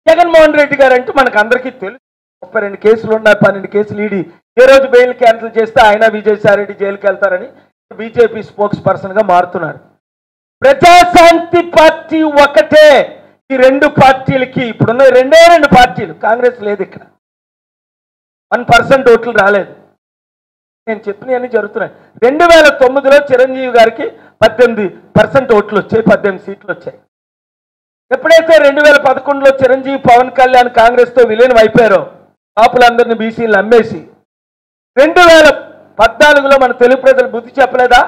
జగన్మోహన్ రెడ్డి గారు అంటే మనకు అందరికీ తెలుసు. 32 కేసులు ఉన్నాయి, 12 కేసులు ఈడీ ఏ రోజు బెయిల్ క్యాన్సిల్ చేస్తే ఆయన విజయసాయిరెడ్డి జైలుకి వెళ్తారని బీజేపీ స్పోక్స్ పర్సన్గా మారుతున్నాడు. ప్రజాశాంతి పార్టీ ఒకటే. ఈ రెండు పార్టీలకి ఇప్పుడున్న రెండు పార్టీలు, కాంగ్రెస్ లేదు ఇక్కడ, 1% ఓట్లు రాలేదు. నేను చెప్పినవన్నీ జరుగుతున్నాయి. 2009లో చిరంజీవి గారికి 18% ఓట్లు వచ్చాయి, 18 సీట్లు వచ్చాయి. ఎప్పుడైతే 2011లో చిరంజీవి పవన్ కళ్యాణ్ కాంగ్రెస్తో విలీనం అయిపోయారో, కాపులందరినీ బీసీలు అమ్మేసి, 2014లో మన తెలుగు ప్రజలు బుద్ధి చెప్పలేదా?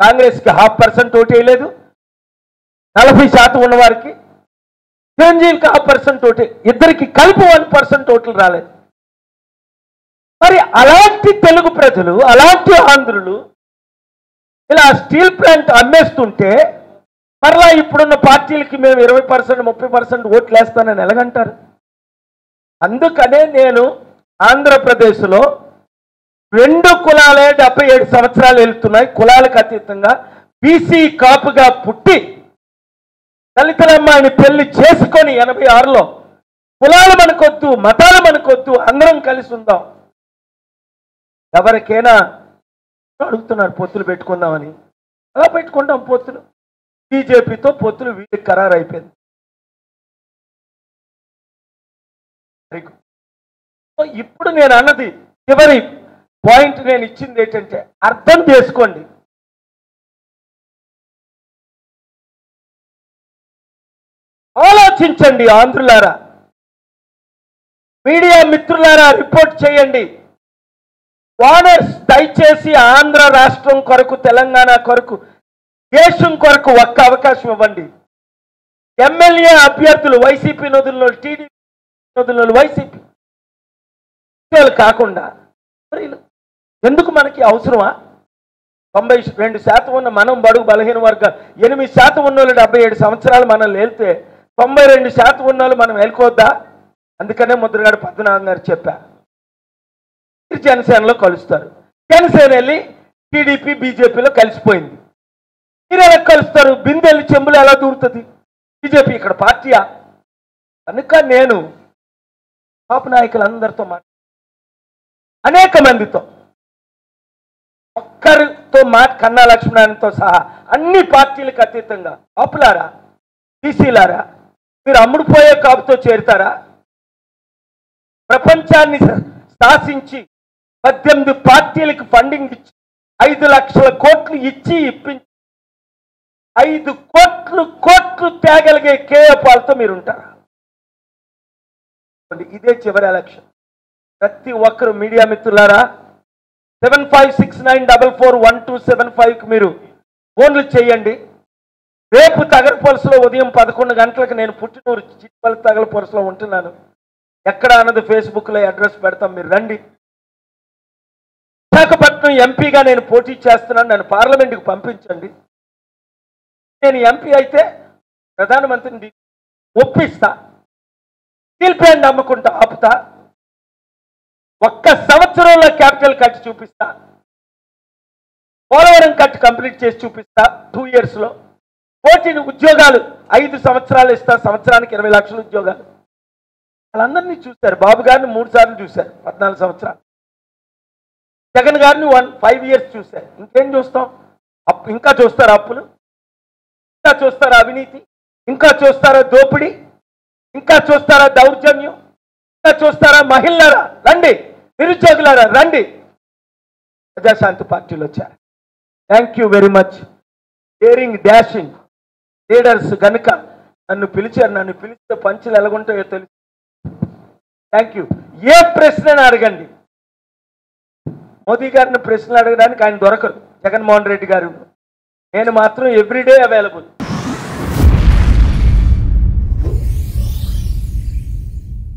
కాంగ్రెస్కి 0.5% ఓటు వేయలేదు, 40% ఉన్నవారికి, చిరంజీవికి 0.5% ఓటు, ఇద్దరికి కలిపి 1% ఓట్లు రాలేదు. మరి అలాంటి తెలుగు ప్రజలు, అలాంటి ఆంధ్రులు ఇలా స్టీల్ ప్లాంట్ అమ్మేస్తుంటే మరలా ఇప్పుడున్న పార్టీలకి మేము 20%, 30% ఓట్లు వేస్తానని ఎలాగంటారు? అందుకనే నేను ఆంధ్రప్రదేశ్లో 2 కులాలే 77 సంవత్సరాలు వెళ్తున్నాయి. కులాలకు అతీతంగా బీసీ కాపుగా పుట్టి దళితులమ్మాయిని పెళ్లి చేసుకొని 86లో కులాలు మనకొద్దు, మతాలు మనకొద్దు, అందరం కలిసి ఉందాం. ఎవరికైనా అడుగుతున్నారు పొత్తులు పెట్టుకుందామని. అలా పెట్టుకుంటాం పొత్తులు. బీజేపీతో పొత్తులు వీళ్ళకి ఖరారు అయిపోయింది. ఇప్పుడు నేను అన్నది చివరి పాయింట్ నేను ఇచ్చింది ఏంటంటే, అర్థం చేసుకోండి. ఆలోచించండి ఆంధ్రులారా, మీడియా మిత్రులారా, రిపోర్ట్ చేయండి. ఓనర్స్ దయచేసి ఆంధ్ర రాష్ట్రం కొరకు, తెలంగాణ కొరకు, దేశం కొరకు ఒక్క అవకాశం ఇవ్వండి. ఎమ్మెల్యే అభ్యర్థులు వైసీపీ నదుల్లో, టీడీపీ నదుల్లో వైసీపీ కాకుండా ఎందుకు మనకి అవసరమా? 92% ఉన్న మనం బడుగు బలహీన వర్గ 8% ఉన్న వాళ్ళు 77 సంవత్సరాలు మనం లేలితే 92% ఉన్న వాళ్ళు మనం వెళ్ళుకోవద్దా? అందుకనే ముద్రగడ పద్మనాభం గారు చెప్పా, జనసేనలో కలుస్తారు. జనసేన వెళ్ళి టీడీపీ బీజేపీలో కలిసిపోయింది. మీరు ఎలా కలుస్తారు? బిందెల్లి చెంబులు ఎలా దూరుతుంది? బీజేపీ ఇక్కడ పార్టీయా? కనుక నేను పాప నాయకులందరితో అనేక మందితో, ఒక్కరితో కన్నా లక్ష్మణారాయణతో సహా అన్ని పార్టీలకు అతీతంగా, కాపులారా, బీసీలారా, మీరు అమ్ముడుపోయే కాపుతో చేరుతారా? ప్రపంచాన్ని శాసించి 18 పార్టీలకు ఫండింగ్ ఇచ్చి 5 లక్షల కోట్లు ఇచ్చి ఇప్పించి 5 కోట్లు తేగలిగే కేఏపాలతో మీరు ఉంటారా? ఇదే చివరి ఎలక్షన్. ప్రతి ఒక్కరు మీడియా మిత్రులారా, 7569441275కి మీరు ఫోన్లు చేయండి. రేపు తగలపొలసలో ఉదయం 11 గంటలకు నేను పుట్టినూరు చిట్పల్లి తగలపొలసలో ఉంటున్నాను. ఎక్కడ అన్నది ఫేస్బుక్లో అడ్రస్ పెడతాం, మీరు రండి. విశాఖపట్నం ఎంపీగా నేను పోటీ చేస్తున్నాను, నన్ను పార్లమెంటుకు పంపించండి. నేను ఎంపీ అయితే ప్రధానమంత్రిని ఒప్పిస్తా, స్టీల్ ప్లాంట్ అమ్ముకుంటా, ఆపుతా. 1 సంవత్సరంలో క్యాపిటల్ కట్టి చూపిస్తా. పోలవరం కట్టి కంప్లీట్ చేసి చూపిస్తా 2 ఇయర్స్లో. కోటి ఉద్యోగాలు 5 సంవత్సరాలు ఇస్తా, సంవత్సరానికి 20 లక్షల ఉద్యోగాలు. వాళ్ళందరినీ చూశారు. బాబు గారిని 3 సార్లు చూశారు, 14 సంవత్సరాలు. జగన్ గారిని 5 ఇయర్స్ చూశారు. ఇంకేం చూస్తాం? ఇంకా చూస్తారా అప్పులు? ఇంకా చూస్తారా అవినీతి? ఇంకా చూస్తారా దోపిడీ? ఇంకా చూస్తారా దౌర్జన్యం? ఇంకా చూస్తారా? మహిళలారా రండి, నిరుద్యోగులారా రండి. ప్రజాశాంతి పార్టీలు వచ్చారు. Thank you very much. Daring dashing leaders కనుక నన్ను పిలిచారు. నన్ను పిలిస్తే పంచులు ఎలాగుంటాయో తెలుసు. Thank you. ఏ ప్రశ్న అడగండి. మోదీ గారిని ప్రశ్నలు అడగడానికి ఆయన దొరకరు, జగన్మోహన్ రెడ్డి గారు. నేను మాత్రం ఎవ్రీడే అవైలబుల్.